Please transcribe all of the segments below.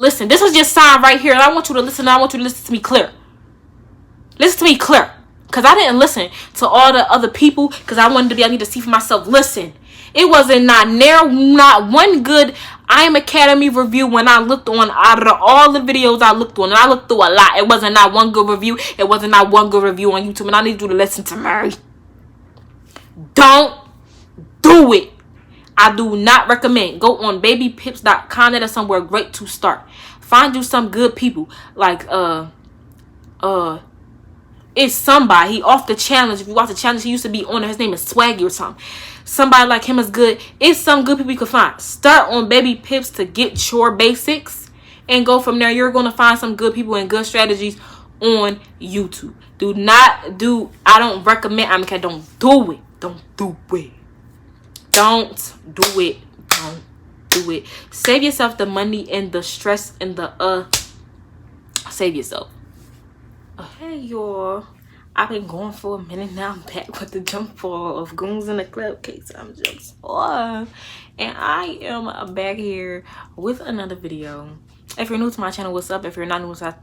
Listen, this is just sign right here, and I want you to listen. I want you to listen to me clear. Listen to me clear. Because I didn't listen to all the other people because I wanted to be, I need to see for myself. Listen, it wasn't not one good ImAcademy review when I looked on out of all the videos I looked on. And I looked through a lot. It wasn't not one good review. It wasn't not one good review on YouTube. And I need you to listen to me. Don't do it. I do not recommend. Go on babypips.com. That is somewhere great to start. Find you some good people. Like, it's somebody. He off the challenge. If you watch the challenge, he used to be on there. His name is Swaggy or something. Somebody like him is good. It's some good people you can find. Start on Baby Pips to get your basics and go from there. You're going to find some good people and good strategies on YouTube. I don't recommend ImAcademy. Don't do it. Don't do it. Don't do it. Don't do it. Save yourself the money and the stress and the save yourself. Hey y'all, I've been going for a minute now. I'm back with the jump fall of Goons in the Club case. I'm just and I am back here with another video. If you're new to my channel, what's up? If you're not new to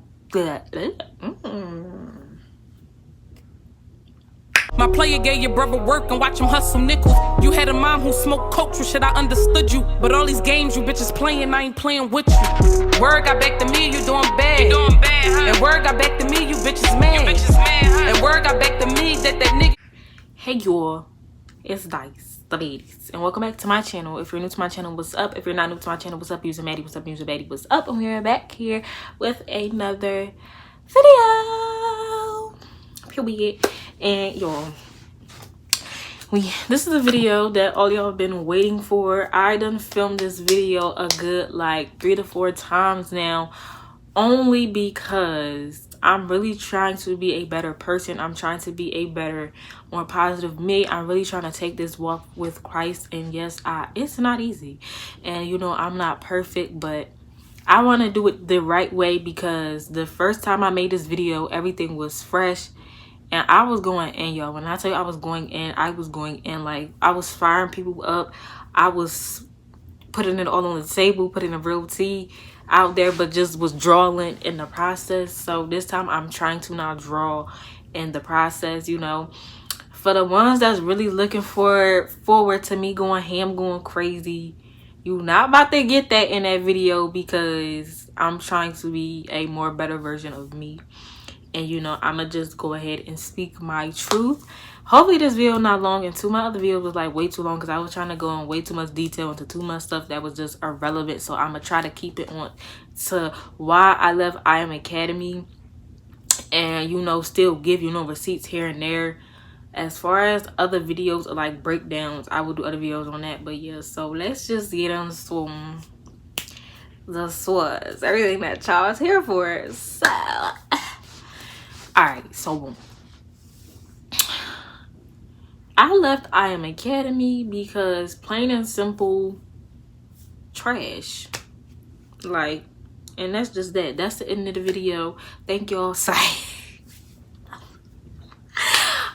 my player gave your brother work and watch him hustle nickels. You had a mom who smoked coke, for shit I understood you. But all these games you bitches playing, I ain't playing with you. Word got back to me, you doing bad. You doing bad, huh? And word got back to me, you bitches mad. Huh? And word got back to me that nigga. Hey y'all, it's Dice, the ladies, and welcome back to my channel. If you're new to my channel, what's up? If you're not new to my channel, what's up? User Maddie, what's up? User Maddie, what's up? And we're back here with another video. Period. And y'all, this is a video that all y'all have been waiting for. I done filmed this video a good like 3 to 4 times now, only because I'm really trying to be a better person. I'm trying to be a better, more positive me. I'm really trying to take this walk with Christ. And yes, it's not easy, and you know I'm not perfect, but I want to do it the right way, because the first time I made this video, everything was fresh. And I was going in, y'all. When I tell you I was going in like I was firing people up. I was putting it all on the table, putting the real tea out there, but just was drawing in the process. So this time I'm trying to now draw in the process, you know. For the ones that's really looking forward to me going ham, going crazy, you not about to get that in that video, because I'm trying to be a more better version of me. And you know, I'ma just go ahead and speak my truth. Hopefully this video not long, and my other videos was like way too long because I was trying to go in way too much detail into too much stuff that was just irrelevant. So I'm gonna try to keep it on to why I left ImAcademy, and you know, still give you know receipts here and there. As far as other videos or like breakdowns, I will do other videos on that. But yeah, so let's just get on the swords, everything that y'all is here for. So alright, so I left ImAcademy because plain and simple trash. Like, and that's just that. That's the end of the video. Thank y'all. Sorry.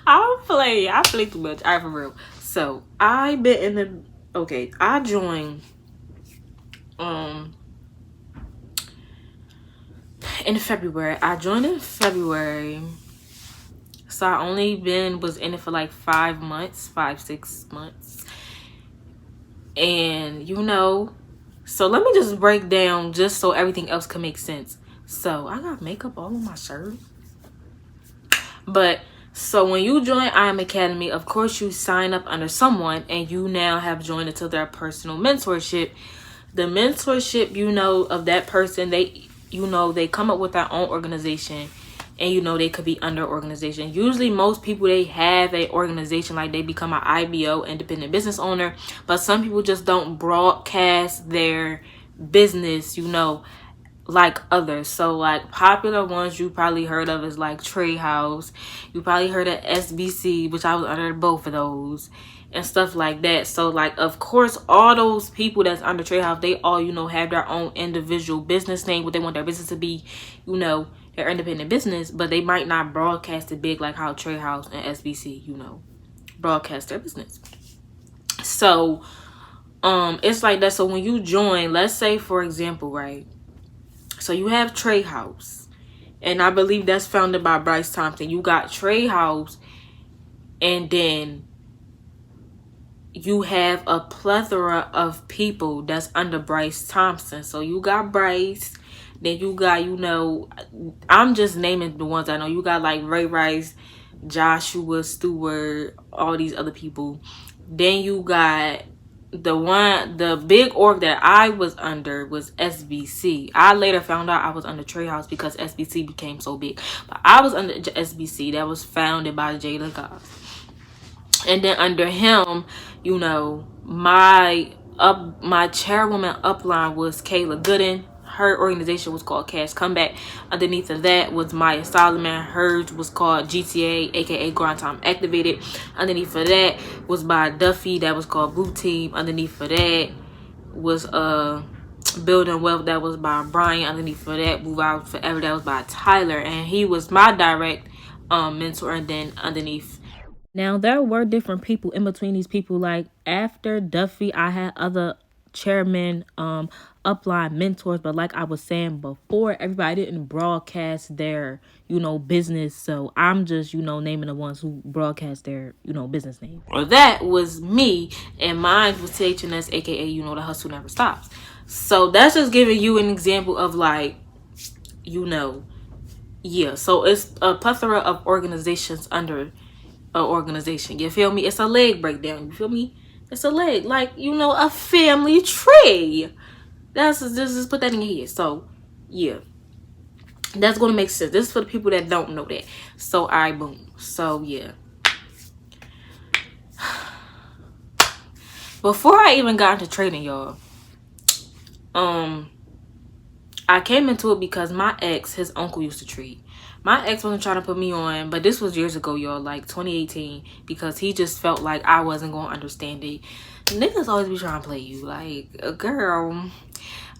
I play too much. Alright, for real. So I been in the I joined in February. I joined in February, so I only was in it for like 5 months, 6 months. And you know, so let me just break down just so everything else can make sense. So I got makeup all on my shirt. But so when you join ImAcademy, of course you sign up under someone, and you now have joined into their personal mentorship. The mentorship, you know, of that person, they come up with their own organization, and you know, they could be under organization. Usually most people, they have a organization, like they become an IBO, independent business owner, but some people just don't broadcast their business, you know, like others. So like popular ones you probably heard of is like Trade House. You probably heard of SBC, which I was under both of those and stuff like that. So like, of course, all those people that's under Trade House, they all, you know, have their own individual business name, what they want their business to be, you know, their independent business, but they might not broadcast it big like how Trade House and SBC, you know, broadcast their business. So it's like that. So when you join, let's say for example, right, So you have Trey House, and I believe that's founded by Bryce Thompson. You got Trey House, and then you have a plethora of people that's under Bryce Thompson. So you got Bryce, then you got, you know, I'm just naming the ones I know. You got like Ray Rice, Joshua Stewart, all these other people. Then you got the big org that I was under was SBC. I later found out I was under Trey House because SBC became so big. But I was under SBC that was founded by Jada Goss. And then under him, you know, my chairwoman upline was Kayla Gooden. Her organization was called Cash Comeback. Underneath of that was Maya Solomon. Hers was called GTA, aka Grind Time Activated. Underneath of that was by Duffy. That was called Blue Team. Underneath of that was Building Wealth. That was by Brian. Underneath of that, Move Out Forever. That was by Tyler, and he was my direct mentor. And then underneath. Now, there were different people in between these people. Like, after Duffy, I had other chairmen, upline mentors. But like I was saying before, everybody didn't broadcast their, you know, business. So I'm just, you know, naming the ones who broadcast their, you know, business name. Well, that was me. And mine was THNS, aka, you know, the hustle never stops. So that's just giving you an example of, like, you know, yeah. So it's a plethora of organizations under organization. You feel me? It's a leg breakdown. You feel me? It's a leg, like, you know, a family tree. That's just put that in your head. So yeah, that's gonna make sense. This is for the people that don't know that. So alright, boom. So yeah, before I even got into trading, y'all, I came into it because my ex, his uncle used to trade. My ex wasn't trying to put me on, but this was years ago, y'all, like 2018, because he just felt like I wasn't going to understand it. Niggas always be trying to play you, like, a girl.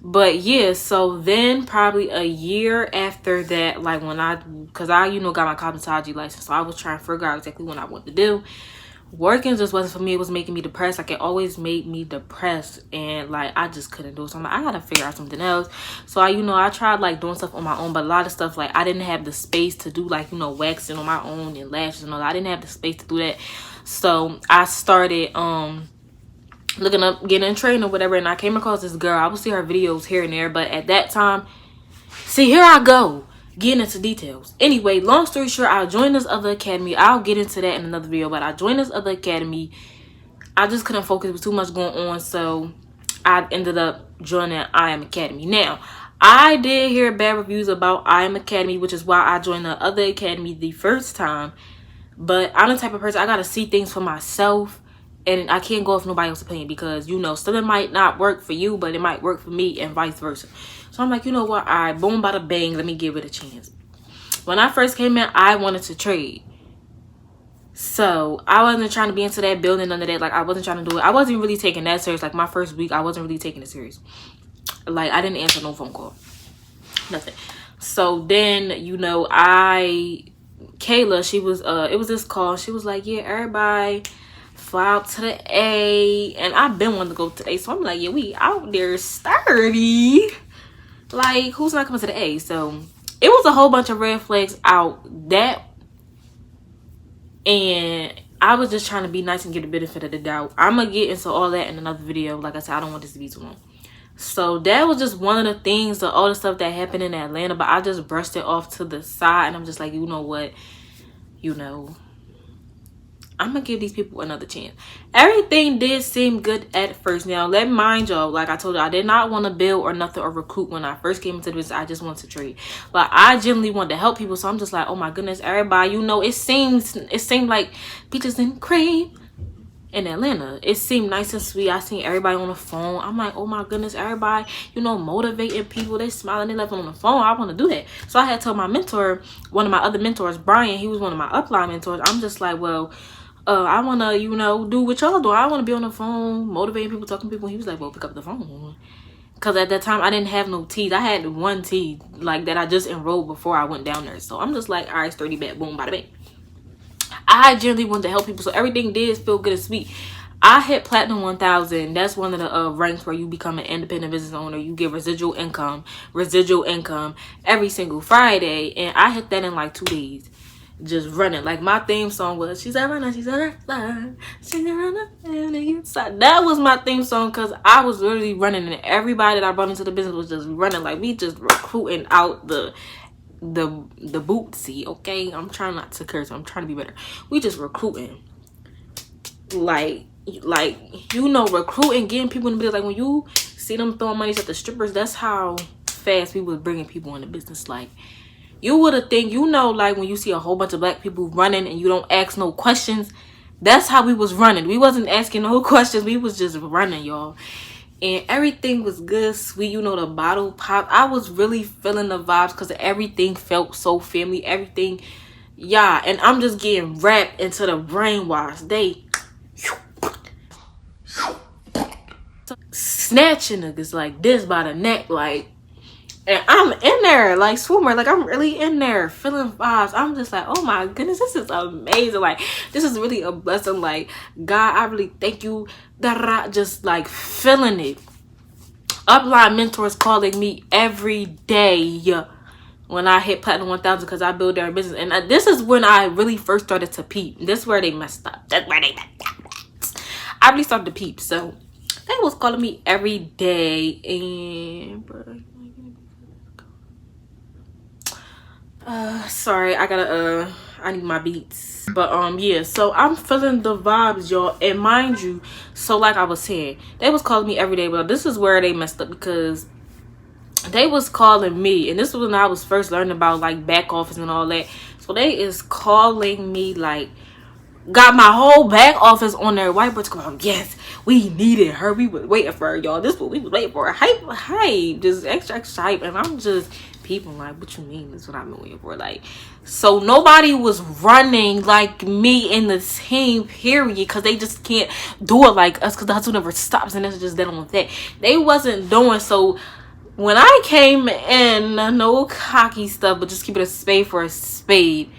But yeah, so then probably a year after that, like when because I, you know, got my cosmetology license, so I was trying to figure out exactly what I wanted to do. Working just wasn't for me. It was making me depressed. Like, it always made me depressed, and like I just couldn't do it. So I'm like, I gotta figure out something else. So I tried like doing stuff on my own, but a lot of stuff, like, I didn't have the space to do, like, you know, waxing on my own and lashes and all that. I didn't have the space to do that. So I started looking up, getting in training or whatever, and I came across this girl. I would see her videos here and there, but at that time, see, here I go getting into details. Anyway, long story short, I joined this other academy. I'll get into that in another video, but I joined this other academy. I just couldn't focus. There was too much going on, so I ended up joining ImAcademy. Now, I did hear bad reviews about ImAcademy, which is why I joined the other academy the first time. But I'm the type of person, I gotta see things for myself, and I can't go off nobody else's opinion, because, you know, something might not work for you, but it might work for me, and vice versa. So I'm like, you know what? All right, boom, bada bang, let me give it a chance. When I first came in, I wanted to trade. So I wasn't trying to be into that building, none of that. Like, I wasn't trying to do it. I wasn't really taking that serious. Like, my first week, I wasn't really taking it serious. Like, I didn't answer no phone call. Nothing. So then, you know, Kayla, she was, it was this call. She was like, yeah, everybody fly out to the A. And I've been wanting to go to the A. So I'm like, yeah, we out there sturdy. Like, who's not coming to the A? So it was a whole bunch of red flags out that, and I was just trying to be nice and give the benefit of the doubt. I'm gonna get into all that in another video. Like I said, I don't want this to be too long. So that was just one of the things, all the stuff that happened in Atlanta, but I just brushed it off to the side, and I'm just like, you know what, you know, I'm gonna give these people another chance. Everything did seem good at first. Now, let me mind y'all, like I told you, I did not want to build or nothing or recruit when I first came into this. I just wanted to trade, but I genuinely wanted to help people. So I'm just like, oh my goodness, everybody, you know, it seemed like peaches and cream in Atlanta. It seemed nice and sweet. I seen everybody on the phone. I'm like, oh my goodness, everybody, you know, motivating people. They smiling, they left on the phone. I want to do that. So I had told my mentor, one of my other mentors, Brian, he was one of my upline mentors. I'm just like, well, I want to, you know, do what y'all do. I want to be on the phone, motivating people, talking to people. He was like, well, pick up the phone. Because at that time, I didn't have no teas. I had one tea, like, that I just enrolled before I went down there. So I'm just like, all right, sturdy back, boom, bada bang. I genuinely wanted to help people. So everything did feel good and sweet. I hit Platinum 1000. That's one of the ranks where you become an independent business owner. You get residual income every single Friday. And I hit that in like 2 days. Just running. Like my theme song was, she's a runner, she's a runner, she's a runner, and inside. That was my theme song because I was literally running, and everybody that I brought into the business was just running. Like we just recruiting out the bootsy. Okay, I'm trying not to curse. I'm trying to be better. We just recruiting. Like you know, recruiting, getting people in the business. Like when you see them throwing money at the strippers, that's how fast we was bringing people in the business. Like you would have think, you know, like when you see a whole bunch of black people running and you don't ask no questions, that's how we was running. We wasn't asking no questions. We was just running, y'all. And everything was good, sweet. You know, the bottle popped. I was really feeling the vibes because everything felt so family. Everything, yeah. And I'm just getting wrapped into the brainwash. They snatching niggas like this by the neck, like. And I'm in there like swimmer, like I'm really in there feeling vibes. I'm just like, oh my goodness, this is amazing. Like this is really a blessing. Like God, I really thank you. Just like feeling it. Upline mentors calling me every day when I hit Platinum 1000 because I build their business. And this is when I really first started to peep. This is where they messed up. That's where they messed up. I really started to peep. So they was calling me every day. And sorry, I need my beats. But yeah, so I'm feeling the vibes, y'all. And mind you, so like I was saying, they was calling me every day. But this is where they messed up because they was calling me, and this was when I was first learning about like back office and all that. So they is calling me, like got my whole back office on their whiteboard going, yes, we needed her, we was waiting for her, y'all. This is what we was waiting for. Hype, just extra hype. And I'm just people like, what you mean? That's what I've been waiting for. Like, so nobody was running like me in the team, period, because they just can't do it like us, because the hustle never stops, and that's just dead on that. They wasn't doing. So when I came in, no cocky stuff, but just keep it a spade for a spade,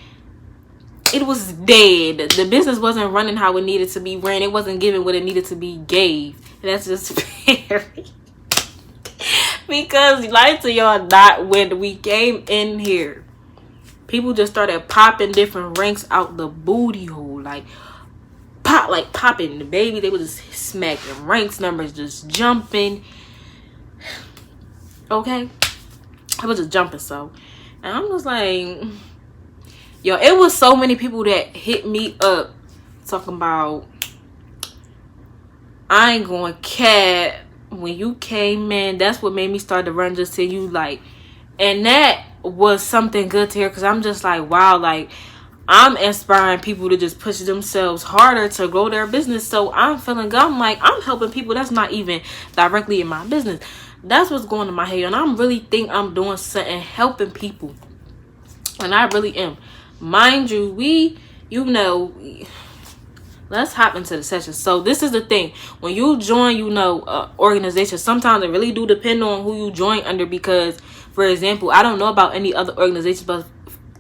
it was dead. The business wasn't running how it needed to be ran. It wasn't giving what it needed to be gave. And that's just fair. Because like to y'all, not when we came in here, people just started popping different ranks out the booty hole. Like popping the baby. They were just smacking ranks, numbers just jumping. Okay? I was just jumping. So, and I'm just like, yo, it was so many people that hit me up talking about, I ain't going cat. When you came in, that's what made me start to run, just to you, like, and that was something good to hear, because I'm just like, wow, like I'm inspiring people to just push themselves harder to grow their business. So I'm feeling good. I'm like, I'm helping people that's not even directly in my business. That's what's going in my head, and I'm really think I'm doing something, helping people, and I really am. Mind you, you know, let's hop into the session. So this is the thing. When you join, you know, organization, sometimes it really do depend on who you join under. Because, for example, I don't know about any other organizations, but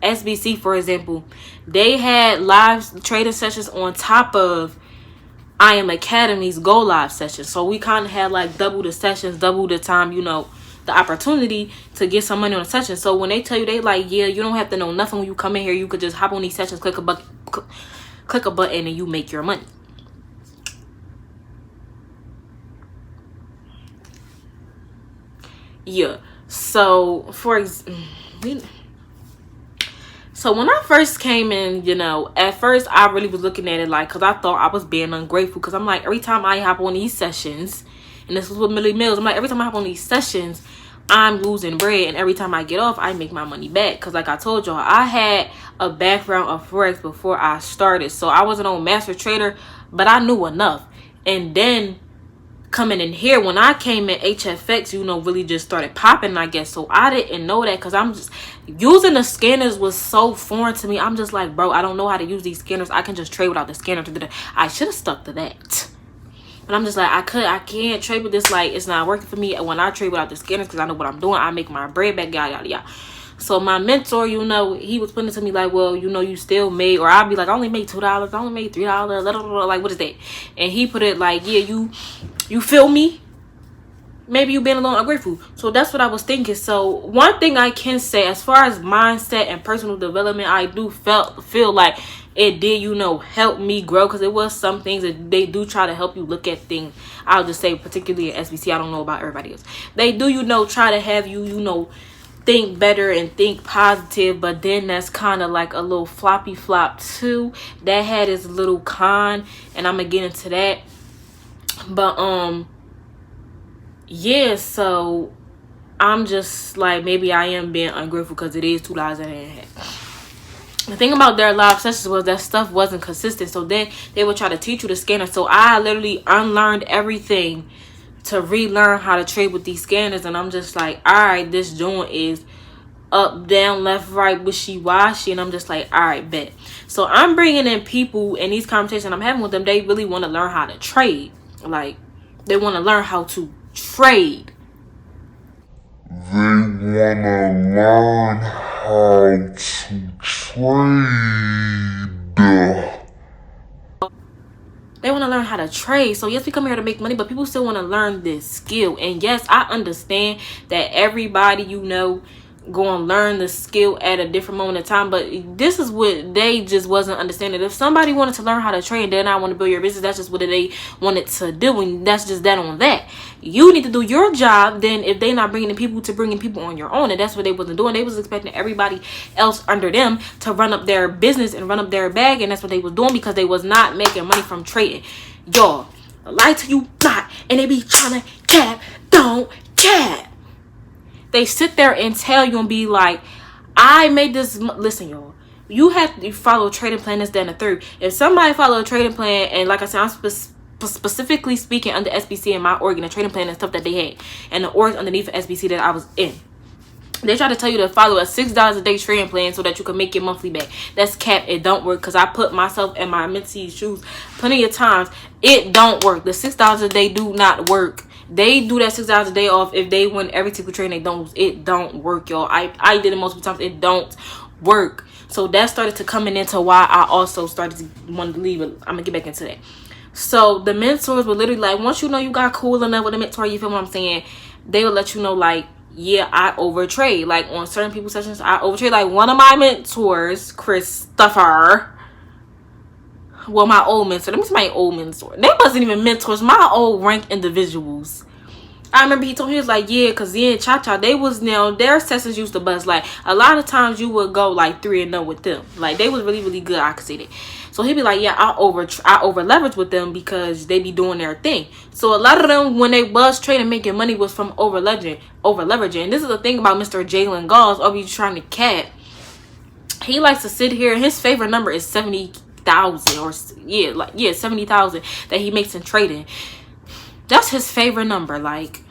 SBC, for example, they had live trading sessions on top of ImAcademy's Go Live session. So we kind of had like double the sessions, double the time, you know, the opportunity to get some money on a session. So when they tell you, they like, yeah, you don't have to know nothing when you come in here. You could just hop on these sessions, click a button, and you make your money. Yeah. So so when I first came in, you know, at first I really was looking at it like, because I thought I was being ungrateful, because I'm like, every time I hop on these sessions, and this was with Millie Mills, I'm like, every time I hop on these sessions, I'm losing bread, and every time I get off, I make my money back. Because like I told y'all, I had a background of Forex before I started, so I wasn't on master trader, but I knew enough. And then coming in here, when I came in HFX, you know, really just started popping, I guess. So I didn't know that, because I'm just using the scanners was so foreign to me. I'm just like, bro, I don't know how to use these scanners. I can just trade without the scanner. I should have stuck to that. But I'm just like, I can't trade with this. Like, it's not working for me when I trade without the scanners, because I know what I'm doing. I make my bread back, yada yada yada. So my mentor, you know, he was putting it to me like, well, you know, you still made, or I'll be like, I only made $2, I only made $3, like, what is that? And he put it like, yeah, you feel me? Maybe you been a little ungrateful. So that's what I was thinking. So one thing I can say, as far as mindset and personal development, I do feel like it did, you know, help me grow, because it was some things that they do try to help you look at things. I'll just say particularly at SBC, I don't know about everybody else. They do, you know, try to have you, you know, think better and think positive, but then that's kind of like a little floppy flop too. That had its little con, and I'm gonna get into that. But yeah, so I'm just like, maybe I am being ungrateful because it is $2 that I didn't have. The thing about their live sessions was that stuff wasn't consistent, so then they would try to teach you the scanner. So I literally unlearned everything to relearn how to trade with these scanners, and I'm just like, all right, this joint is up, down, left, right, wishy-washy, and I'm just like, all right, bet. So I'm bringing in people, in these conversations I'm having with them, they really want to learn how to trade. Like, they want to learn how to trade. They want to learn how to trade. They want to learn how to trade. So yes, we come here to make money, but people still want to learn this skill. And yes, I understand that everybody, you know, go and learn the skill at a different moment in time, but this is what they just wasn't understanding. If somebody wanted to learn how to trade and then I want to build your business, that's just what they wanted to do, and that's just that on that. You need to do your job. Then if they not bringing in people, to bringing people on your own, and that's what they wasn't doing. They was expecting everybody else under them to run up their business and run up their bag, and that's what they was doing, because they was not making money from trading. Y'all, lie to you not, and they be trying to cap. Don't cap. They sit there and tell you and be like, I made this. Listen, y'all, you have to follow a trading plan, this, that, and the third. If somebody follow a trading plan, and like I said, I'm specifically speaking under SBC and my org and the trading plan and stuff that they had, and the org underneath the SBC that I was in, they try to tell you to follow a $6 a day trading plan so that you can make your monthly back. That's cap. It don't work, because I put myself in my mentee's shoes plenty of times. It don't work. The $6 a day do not work. They do that $6 a day off if they win every single trade. They don't. It don't work, y'all. I did it multiple times. It don't work. So that started to coming into why I also started to want to leave. I'm gonna get back into that. So the mentors were literally like, once you know you got cool enough with a mentor, you feel what I'm saying, they will let you know, like, yeah, I overtrade. Like on certain people's sessions, I overtrade. Like one of my mentors, Christopher. Well, my old mentor. Let me see my old mentor. They wasn't even mentors. My old rank individuals. I remember he told me, he was like, yeah, because yeah, Cha-Cha, they was, now their sessions used to bust. Like a lot of times you would go like 3-0 with them. Like they was really, really good. I could see that. So he'd be like, yeah, I over leverage with them because they be doing their thing. So a lot of them, when they was trading, making money, was from over leveraging. And this is the thing about Mr. Jalen Gauls, or you trying to cap. He likes to sit here. His favorite number is 70,000, or yeah, 70,000 that he makes in trading. That's his favorite number. Like,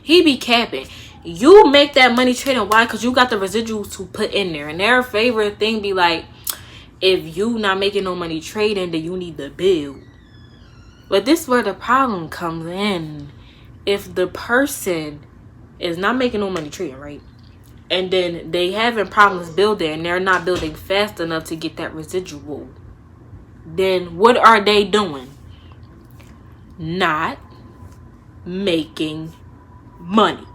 he be capping. You make that money trading. Why? Because you got the residuals to put in there. And their favorite thing be like, if you not making no money trading, then you need to build. But this is where the problem comes in. If the person is not making no money trading, right, and then they having problems building, and they're not building fast enough to get that residual, then what are they doing? Not making money.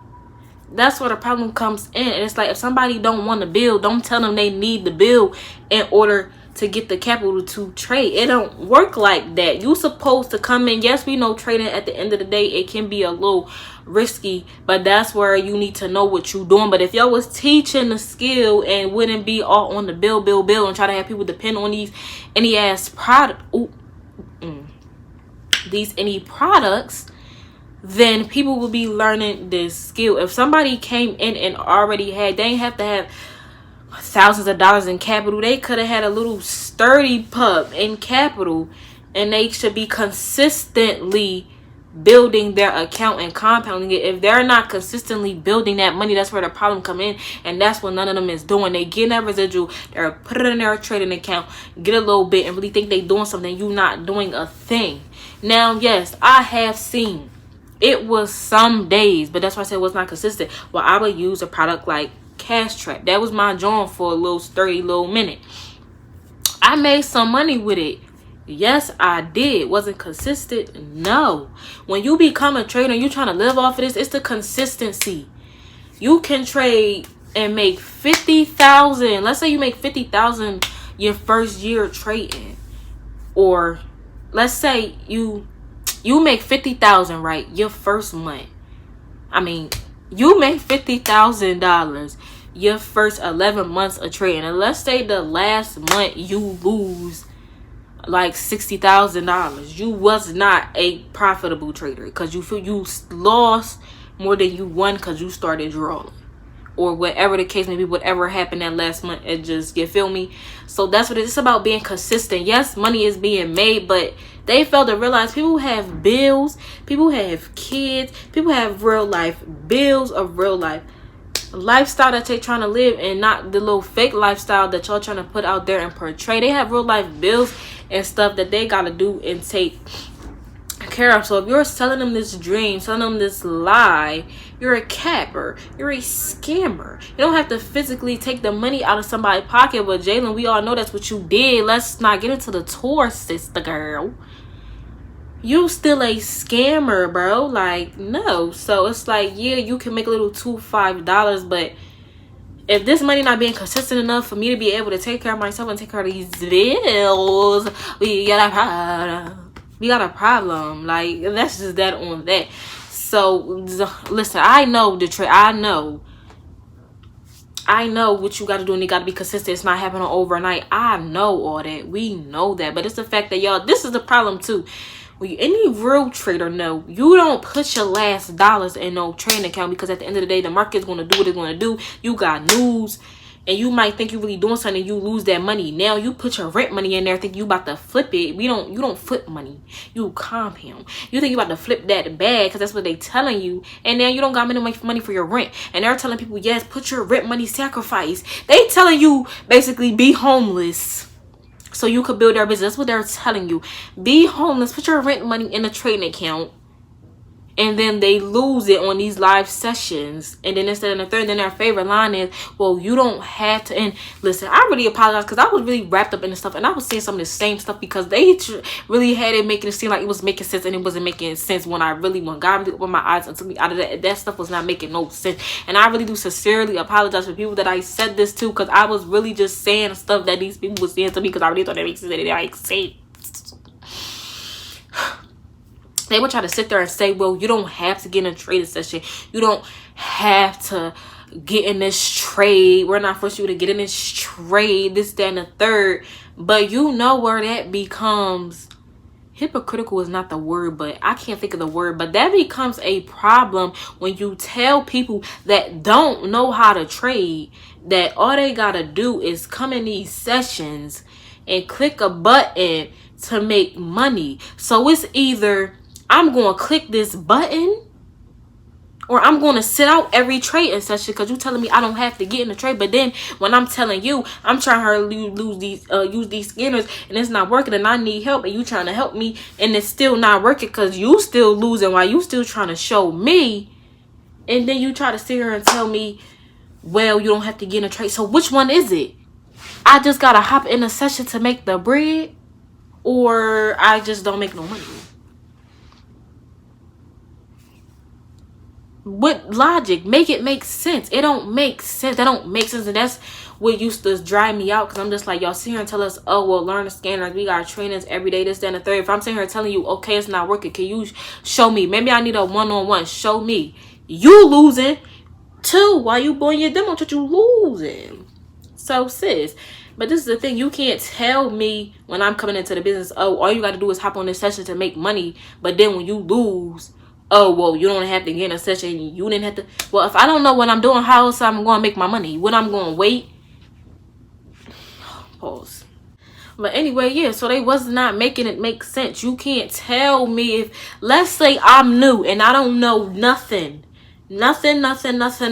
That's where the problem comes in. And it's like, if somebody don't want to build, don't tell them they need to build in order to get the capital to trade. It don't work like that. You supposed to come in. Yes, we know trading at the end of the day, it can be a little risky, but that's where you need to know what you're doing. But if y'all was teaching the skill and wouldn't be all on the build and try to have people depend on these any ass product, any products, then people will be learning this skill. If somebody came in and already had, they ain't have to have thousands of dollars in capital. They could have had a little sturdy pup in capital, and they should be consistently building their account and compounding it. If they're not consistently building that money, that's where the problem come in, and that's what none of them is doing. They get that residual, they're put it in their trading account, get a little bit, and really think they doing something. You not doing a thing. Now, yes, I have seen it was some days, but that's why I said it was not consistent. Well, I would use a product like cash trap. That was my joint for a little 30 little minute. I made some money with it. Yes, I did. Wasn't consistent? No. When you become a trader and you trying to live off of this, it's the consistency. You can trade and make 50,000. Let's say you make 50,000 your first year trading, or let's say you make 50,000 right your first month. I mean, you make $50,000 your first 11 months of trading, and let's say the last month you lose like $60,000. You was not a profitable trader because you lost more than you won because you started drawing, or whatever the case may be. Whatever happened that last month, it just, you feel me? So that's what it's about, being consistent. Yes, money is being made, but they fail to realize people have bills, people have kids, people have real life bills of real life lifestyle that they trying to live, and not the little fake lifestyle that y'all trying to put out there and portray. They have real life bills and stuff that they gotta do and take care of. So if you're selling them this dream, selling them this lie, you're a capper, you're a scammer. You don't have to physically take the money out of somebody's pocket, but Jalen, we all know that's what you did. Let's not get into the tour, sister girl. You still a scammer, bro. Like, no. So it's like, yeah, you can make a little $2-5, but if this money not being consistent enough for me to be able to take care of myself and take care of these bills, we got a problem. Like, that's just that on that. So listen, I know the trick. I know what you got to do, and you got to be consistent. It's not happening overnight. I know all that. We know that. But it's the fact that, y'all, this is the problem too. Any real trader know you don't put your last dollars in no trading account, because at the end of the day, the market's going to do what it's going to do. You got news, and you might think you're really doing something, and you lose that money. Now you put your rent money in there, think you about to flip it. You don't flip money, you compound. You think you about to flip that bag because that's what they telling you, and now you don't got money for your rent, and they're telling people, yes, put your rent money, sacrifice. They telling you basically be homeless so you could build their business. That's what they're telling you. Be homeless, put your rent money in a trading account, and then they lose it on these live sessions. And then instead of the third, then their favorite line is, well, you don't have to. And listen, I really apologize because I was really wrapped up in this stuff, and I was saying some of the same stuff because they really had it making it seem like it was making sense, and it wasn't making sense when God really opened my eyes and took me out of that. That stuff was not making no sense. And I really do sincerely apologize for people that I said this to, because I was really just saying stuff that these people were saying to me because I really thought that makes sense. That it makes sense. They would try to sit there and say, well, you don't have to get in a trading session. You don't have to get in this trade. We're not forcing you to get in this trade, this, that, and the third. But you know where that becomes hypocritical is not the word, but I can't think of the word. But that becomes a problem when you tell people that don't know how to trade that all they got to do is come in these sessions and click a button to make money. So it's either I'm going to click this button, or I'm going to sit out every trading session because you're telling me I don't have to get in the trade. But then when I'm telling you I'm trying to use these scanners and it's not working, and I need help, and you trying to help me and it's still not working because you still losing while you still trying to show me, and then you try to sit here and tell me, well, you don't have to get in a trade. So which one is it? I just got to hop in a session to make the bread, or I just don't make no money? With logic, make it make sense. It don't make sense. That don't make sense. And that's what used to drive me out, because I'm just like, y'all sit here and tell us, oh, well, learn the scanners, we got trainings every day, this, that, and the third. If I'm sitting here telling you, okay, it's not working, can you show me? Maybe I need a one-on-one. Show me. You losing too while you doing your demo, but you losing. So sis, but this is the thing, you can't tell me when I'm coming into the business, oh, all you got to do is hop on this session to make money, but then when you lose, oh, well, you don't have to get in a session. You didn't have to. Well, if I don't know what I'm doing, how else I'm going to make my money? When I'm going to wait? Pause. But anyway, yeah, so they was not making it make sense. You can't tell me if, let's say I'm new and I don't know nothing Nothing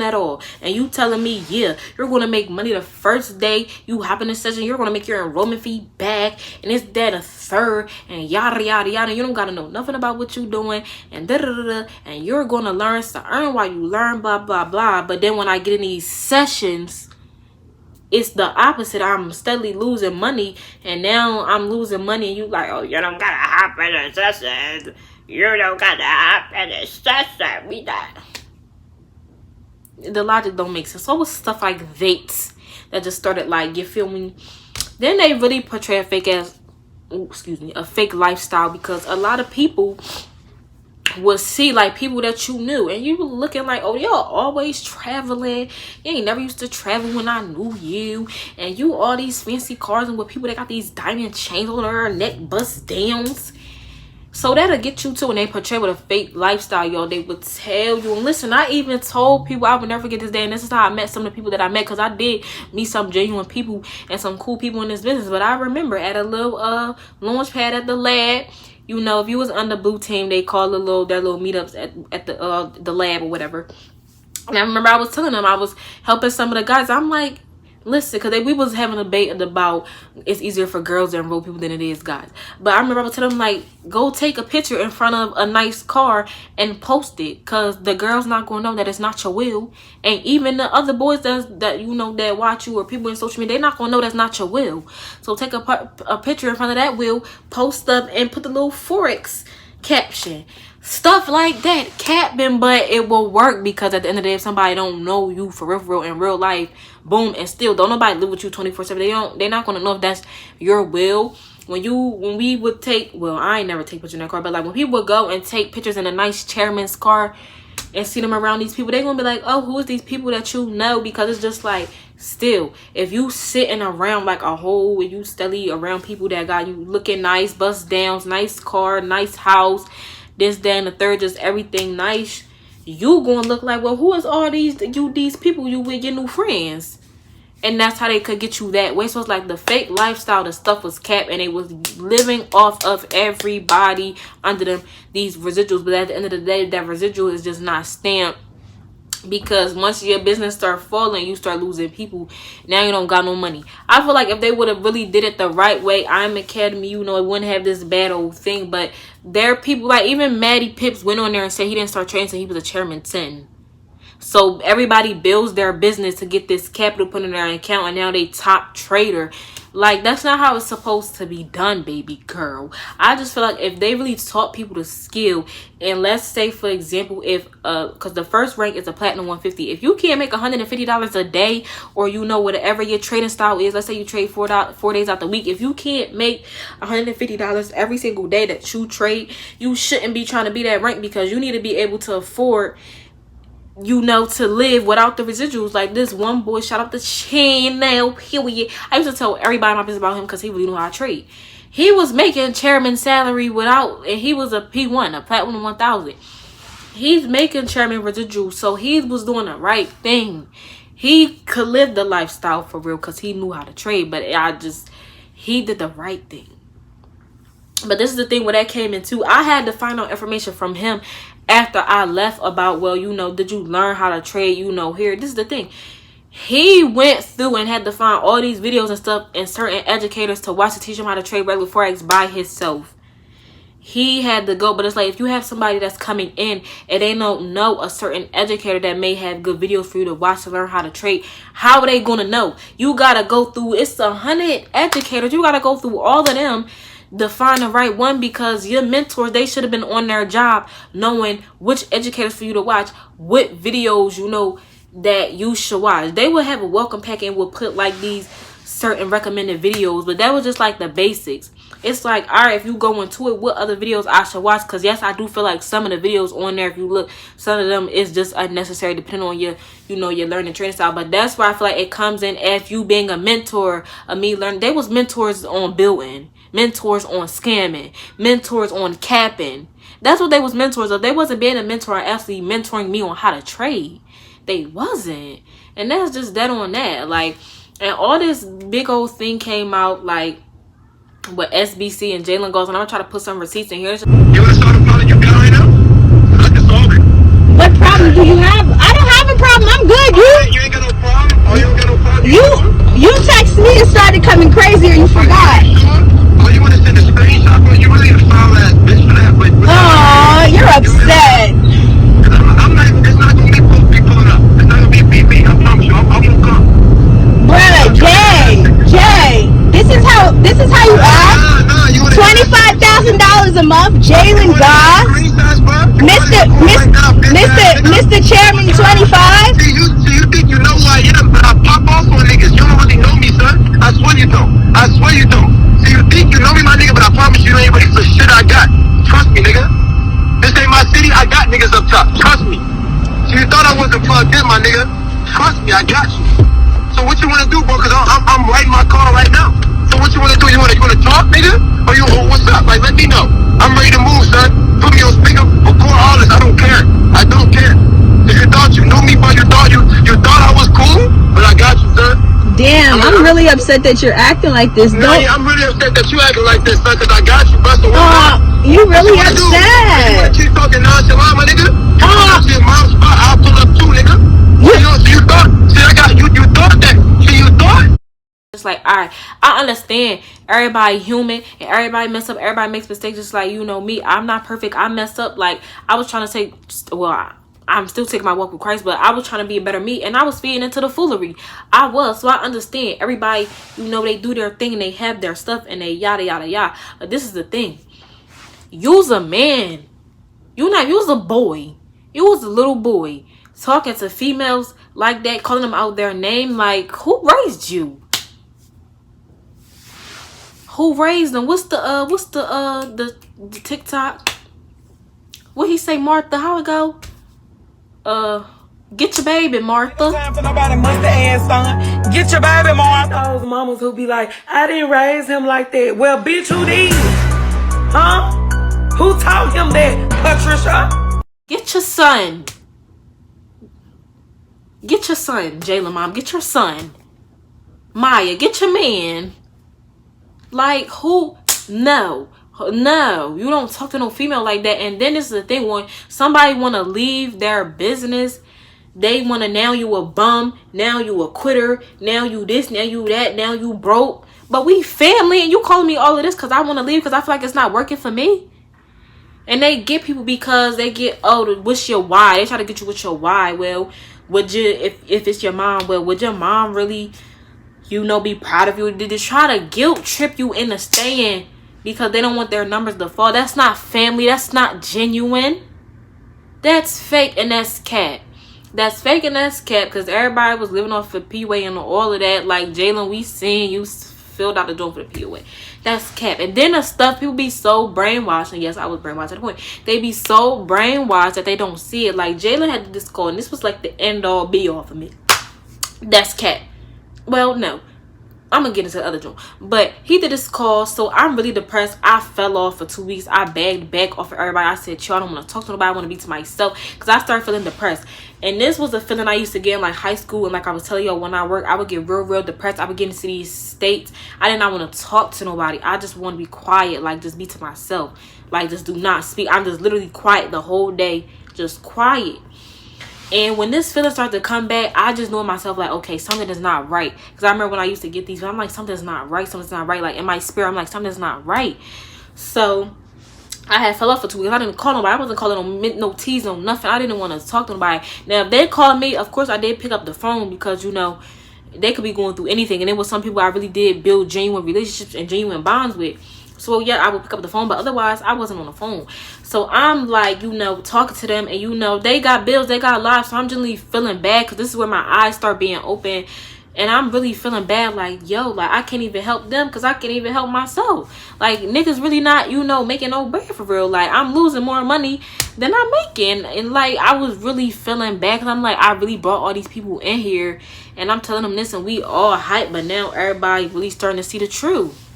at all. And you telling me, yeah, you're going to make money the first day you hop in the session. You're going to make your enrollment fee back. And it's that a third. And yada, yada, yada. You don't got to know nothing about what you're doing. And da-da-da-da. And you're going to learn to earn while you learn, blah, blah, blah. But then when I get in these sessions, it's the opposite. I'm steadily losing money. And now I'm losing money. And you like, oh, you don't got to hop in the session. You don't got to hop in the session. We not. The logic don't make sense. So with stuff like vapes that just started, like, you feel me? Then they really portray a fake a fake lifestyle, because a lot of people will see like people that you knew and you were looking like, oh, y'all always traveling. You ain't never used to travel when I knew you. And you all these fancy cars and with people that got these diamond chains on their neck bust downs. So that'll get you too. When they portray with a fake lifestyle, y'all, they would tell you. And listen, I even told people, I would never forget this day. And this is how I met some of the people that I met. Because I did meet some genuine people and some cool people in this business. But I remember at a little launch pad at the lab. You know, if you was on the blue team, they call their little meetups at the lab or whatever. And I remember I was telling them, I was helping some of the guys. I'm like, listen, because we was having a debate about it's easier for girls to enroll people than it is guys. But I remember I was telling them, like, go take a picture in front of a nice car and post it, because the girl's not going to know that it's not your will. And even the other boys that you know that watch you, or people in social media, they're not going to know that's not your will. So take a picture in front of that will, post up, and put the little Forex caption. Stuff like that, capping, but it will work, because at the end of the day, if somebody don't know you for real in real life, boom, and still don't nobody live with you 24/7. They're not gonna know if that's your will. When we would take, well, I ain't never take pictures in that car, but like when people would go and take pictures in a nice chairman's car and see them around these people, they're gonna be like, oh, who is these people that you know? Because it's just like, still, if you sitting around like a whole, if you steady around people that got you looking nice, bust downs, nice car, nice house, this, that, and the third, just everything nice, you gonna look like, well, who is all these people you with your new friends? And that's how they could get you that way. So it's like the fake lifestyle, the stuff was capped, and they was living off of everybody under them these residuals. But at the end of the day, that residual is just not stamped, because once your business start falling, you start losing people. Now you don't got no money. I feel like if they would have really did it the right way, ImAcademy, you know, it wouldn't have this bad old thing. But there are people like even Maddie Pips went on there and said he didn't start training until he was a chairman 10. So everybody builds their business to get this capital put in their account, and now they top trader. Like, that's not how it's supposed to be done, baby girl. I just feel like if they really taught people the skill, and let's say, for example, if because the first rank is a platinum 150. If you can't make $150 a day, or you know, whatever your trading style is, let's say you trade 4 days out the week. If you can't make $150 every single day that you trade, you shouldn't be trying to be that rank, because you need to be able to afford, you know, to live without the residuals. Like this one boy, shout out to Channel, period. I used to tell everybody my business about him because he really knew how to trade. He was making chairman salary without, and he was a P1, a platinum 1000. He's making chairman residuals, so he was doing the right thing. He could live the lifestyle for real because he knew how to trade, but he did the right thing. But this is the thing where that came into. I had to find out information from him after I left about, well, you know, did you learn how to trade? You know, here, this is the thing. He went through and had to find all these videos and stuff and certain educators to watch to teach him how to trade regular Forex by himself. He had to go, but it's like if you have somebody that's coming in and they don't know a certain educator that may have good videos for you to watch to learn how to trade, how are they gonna know? You gotta go through, it's 100 educators. You gotta go through all of them to find the right one, because your mentors, they should have been on their job knowing which educators for you to watch, what videos, you know, that you should watch. They will have a welcome pack and will put like these certain recommended videos, but that was just like the basics. It's like, all right, if you go into it, what other videos I should watch? Because yes, I do feel like some of the videos on there, if you look, some of them is just unnecessary depending on your, you know, your learning training style. But that's why I feel like it comes in as you being a mentor of me learning. They was mentors on building, mentors on scamming, mentors on capping. That's what they was mentors of. They wasn't being a mentor actually mentoring me on how to trade. They wasn't. And that's just that on that. Like, and all this big old thing came out like with SBC and Jalen goes, and I'm gonna try to put some receipts in here. You wanna start a problem you got right now? I can solve it. What problem do you have? good. You ain't got no problem? Oh, you don't got no problem? You text me and started coming crazy or you forgot. Oh, you want to send a screenshot? But you really a foul ass bitch for that. Oh, you're upset. I'm not, it's not going to be pulling up. It's not going to be me. I promise you. I won't come. Brother, Jay, this is how you act. $25,000 a month, Jalen Goss, Mr. Chairman 25. See, you think you know who I am, but I pop off on niggas. You don't really know me, son. I swear you don't. I swear you don't. See, you think you know me, my nigga, but I promise you ain't ready for shit I got. Trust me, nigga. This ain't my city. I got niggas up top. Trust me. So you thought I wasn't plugged in, my nigga. Trust me, I got you. So what you wanna do, bro? Cause I'm writing my car right now. So what you wanna do? You wanna talk, nigga? Or what's up? Like, let me know. I'm ready to move, son. Put me on speaker, record all this. I don't care. I don't care. Cause you thought you knew me, but you thought I was cool, but I got you, son. Damn, I'm really upset that you're acting like this. No, I'm really upset that you acting like this, son. Cause I got you, bro. So you really upset. You wanna keep talking nonchalant, my nigga? You pull up to your mom's spot, I'll pull up too, nigga. You thought? See, I got you. You thought that? See, you thought? It's like, all right, I understand everybody human and everybody mess up, everybody makes mistakes. Just like, you know me, I'm not perfect. I messed up. Like, I was trying to take, well, I'm still taking my walk with Christ, but I was trying to be a better me, and I was feeding into the foolery. I was. So I understand everybody, you know, they do their thing and they have their stuff and they yada yada yada. But this is the thing. You's a man. You's a boy. You was a little boy talking to females like that, calling them out their name. Like, who raised you? Who raised them? What's the TikTok? What he say, Martha? How it go? Get your baby, Martha. Time for nobody must ass, son. Get your baby, Martha. Those mamas who be like, I didn't raise him like that. Well, bitch, who did? Huh? Who taught him that, Patricia? Get your son. Get your son, Jayla mom. Get your son. Maya, get your man. Like, who? No, you don't talk to no female like that. And then this is the thing, when somebody want to leave their business, they want to, now you a bum, now you a quitter, now you this, now you that, now you broke. But we family, and you calling me all of this because I want to leave because I feel like it's not working for me. And they get people because they get, oh, what's your why? They try to get you with your why. Well, would you, if it's your mom, well, would your mom really, you know, be proud of you? Did they try to guilt trip you into staying because they don't want their numbers to fall? That's not family. That's not genuine. That's fake and that's cap. That's fake and that's cap, because everybody was living off of Fmoi and all of that. Like, Jalen, we seen you filled out the door for the Fmoi. That's cap. And then the stuff, people be so brainwashed, and yes, I was brainwashed at the point. They be so brainwashed that they don't see it. Like, Jalen had this call, and this was like the end all be all for me. That's cap. Well, no, I'm gonna get into the other joint, but he did this call, so I'm really depressed. I fell off for 2 weeks. I begged back off of everybody. I said, yo, I don't want to talk to nobody. I want to be to myself, because I started feeling depressed. And this was a feeling I used to get in like high school, and like I was telling y'all, when I work, I would get real depressed. I would get into these states. I did not want to talk to nobody. I just want to be quiet, like just be to myself, like just do not speak. I'm just literally quiet the whole day, just quiet. And when this feeling started to come back, I just knew in myself, like, okay, something is not right. Because I remember when I used to get these, I'm like, something's not right. Something's not right. Like, in my spirit, I'm like, something's not right. So I had fell off for 2 weeks. I didn't call nobody. I wasn't calling no teas, no nothing. I didn't want to talk to nobody. Now, if they called me, of course, I did pick up the phone, because, you know, they could be going through anything. And there was some people I really did build genuine relationships and genuine bonds with. So, yeah, I would pick up the phone, but otherwise, I wasn't on the phone. So, I'm, like, you know, talking to them, and, you know, they got bills, they got lives, so I'm generally feeling bad, because this is where my eyes start being open, and I'm really feeling bad, like, yo, like, I can't even help them, because I can't even help myself. Like, niggas really not, you know, making no bread for real. Like, I'm losing more money than I'm making, and, like, I was really feeling bad, because I'm like, I really brought all these people in here, and I'm telling them this, and we all hype, but now everybody really starting to see the truth.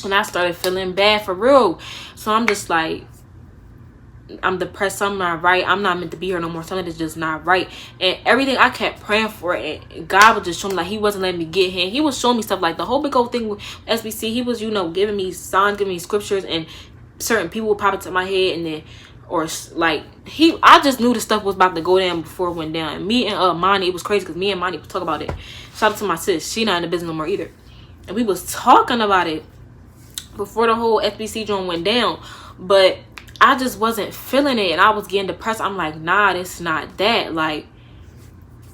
And I started feeling bad for real. So I'm just like, I'm depressed. Something not right. I'm not meant to be here no more. Something is just not right. And everything I kept praying for, and God was just showing me, like, he wasn't letting me get him. He was showing me stuff, like the whole big old thing with SBC. He was, you know, giving me signs, giving me scriptures, and certain people would pop into my head, and then or like I just knew the stuff was about to go down before it went down. And me and Monty, it was crazy because me and Monty talk about it. Shout out to my sis, she not in the business no more either, and we was talking about it before the whole FBC joint went down. But I just wasn't feeling it, and I was getting depressed. I'm like, nah, it's not that. Like,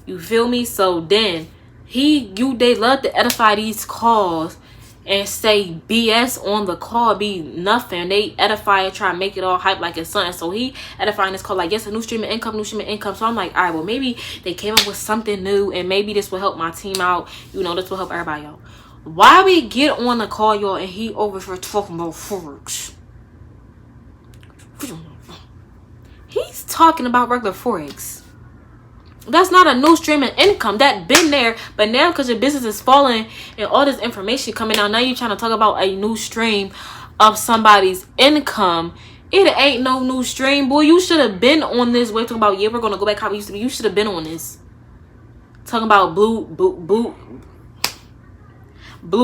you feel me? So then they love to edify these calls and say BS on the call, be nothing. They edify it, try to make it all hype like it's something. So he edifying this call like, yes, a new stream of income. So I'm like, all right, well, maybe they came up with something new, and maybe this will help my team out. You know, this will help everybody out. Why we get on the call, y'all, and he over here talking about Forex? He's talking about regular Forex. That's not a new stream of income. That been there, but now because your business is falling and all this information coming out, now you're trying to talk about a new stream of somebody's income. It ain't no new stream, boy. You should have been on this. We're talking about, yeah, we're gonna go back how we used to be. You should have been on this. Talking about blue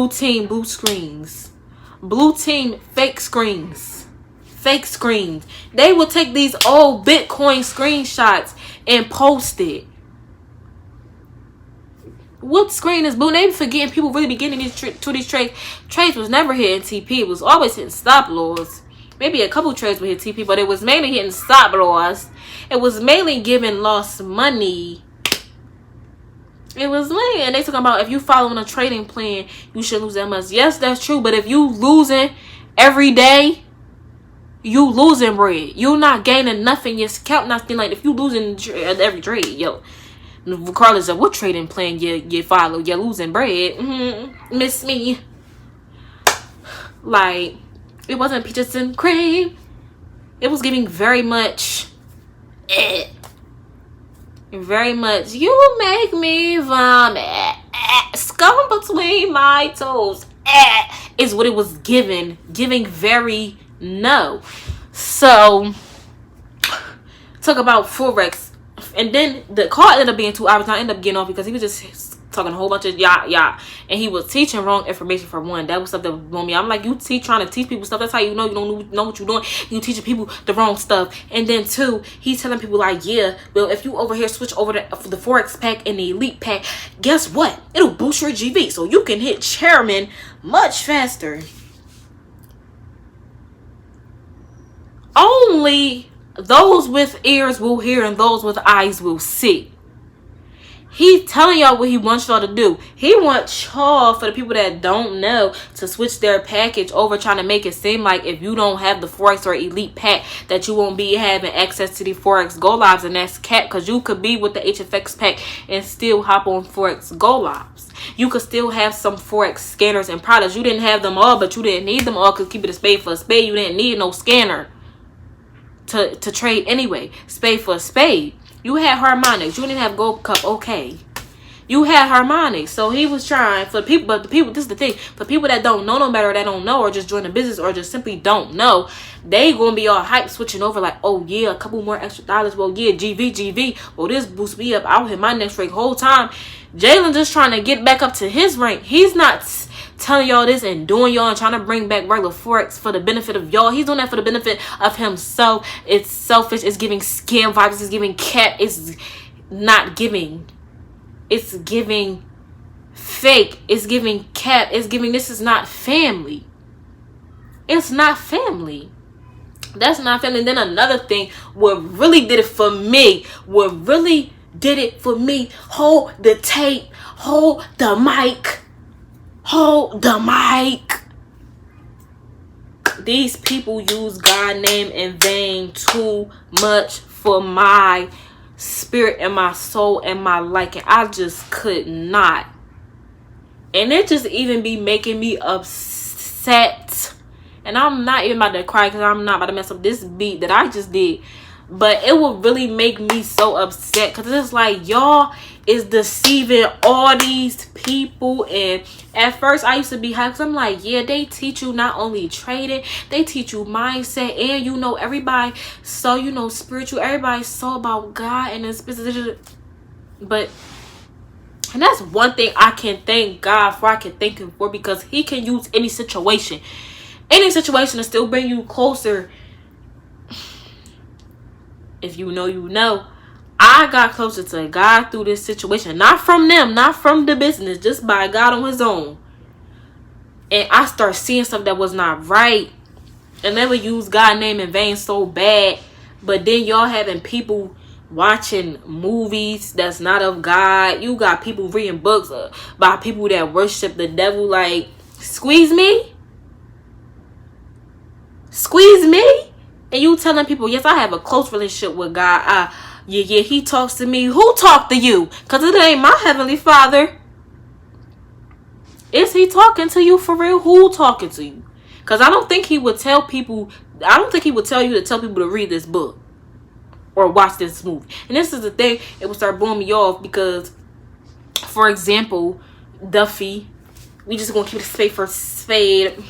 team, blue screens, blue team, fake screens. Fake screens. They will take these old Bitcoin screenshots and post it. What screen is blue? They be forgetting people really be getting these trades. Trades was never hitting TP. It was always hitting stop loss. Maybe a couple trades would hit TP, but it was mainly hitting stop loss. It was mainly giving lost money. It was mainly, and they talking about if you following a trading plan, you should lose that much. Yes, that's true. But if you losing every day, you losing bread. You not gaining nothing. Your scalp not stealing. Like, if you losing at every trade, yo, regardless of what trading plan you follow, you're losing bread. Miss me. Like, it wasn't peaches and cream. It was giving very much. Very much. You make me vomit. Scum between my toes. Is what it was giving. Giving very. No. So talk about Forex, and then the call ended up being 2 hours. I ended up getting off because he was just talking a whole bunch of yeah, and he was teaching wrong information for one. That was stuff that blew me. I'm like, you trying to teach people stuff. That's how you know you don't know what you're doing. You teaching people the wrong stuff. And then two, he's telling people like, yeah, well, if you over here switch over to the Forex pack and the Elite pack, guess what? It'll boost your GV, so you can hit chairman much faster. Only those with ears will hear and those with eyes will see. He's telling y'all what he wants y'all to do. He wants y'all, for the people that don't know, to switch their package over, trying to make it seem like if you don't have the Forex or Elite pack, that you won't be having access to the Forex Go Lives. And that's cap, because you could be with the HFX pack and still hop on Forex Go Lives. You could still have some Forex scanners and products. You didn't have them all, but you didn't need them all, because keep it a spade for a spade. You didn't need no scanner to trade anyway. Spade for a spade. You had harmonics. You didn't have gold cup. Okay. You had harmonics. So he was trying for people, but the people, this is the thing, for people that don't know no better, that don't know, or just join the business, or just simply don't know, they gonna be all hype switching over like, oh yeah, a couple more extra dollars. Well, yeah, GV. Well, this boosts me up. I'll hit my next rank. Whole time Jalen just trying to get back up to his rank. He's not telling y'all this and doing y'all and trying to bring back regular Forex for the benefit of y'all. He's doing that for the benefit of himself. It's selfish. It's giving scam vibes. It's giving cap. It's not giving. It's giving fake. It's giving cap. It's giving, this is not family. It's not family. That's not family. And then another thing, what really did it for me, hold the tape, hold the mic. Hold the mic. These people use God's name in vain too much for my spirit and my soul and my liking. I just could not. And it just even be making me upset. And I'm not even about to cry, because I'm not about to mess up this beat that I just did. But it will really make me so upset, because it's like, y'all is deceiving all these people. And at first I used to be hyped, because I'm like, yeah, they teach you not only trading, they teach you mindset, and you know, everybody, so you know, spiritual, everybody's so about God and this business. But, and that's one thing I can thank God for, I can thank him for, because he can use any situation to still bring you closer if you know, you know. I got closer to God through this situation. Not from them, not from the business, just by God on his own. And I start seeing stuff that was not right. And never use God's name in vain so bad. But then y'all having people watching movies that's not of God. You got people reading books by people that worship the devil. Like, squeeze me? Squeeze me? And you telling people, yes, I have a close relationship with God. Yeah, he talks to me. Who talked to you? Because it ain't my heavenly Father. Is he talking to you for real? Who talking to you? Because I don't think he would tell people, I don't think he would tell you to tell people to read this book or watch this movie. And this is the thing, it would start blowing me off because, for example, Duffy, we just gonna keep it spade for spade.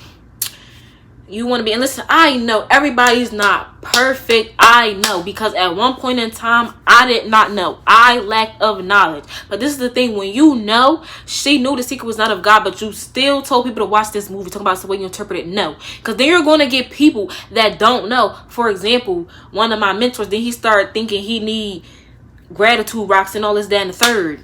You want to be, and listen, I know everybody's not perfect. I know, because at one point in time, I did not know. I lack of knowledge. But this is the thing, when you know, she knew the secret was not of God, but you still told people to watch this movie, talking about the way you interpret it. No, because then you're going to get people that don't know. For example, one of my mentors, then he started thinking he need gratitude rocks and all this, that, and the third.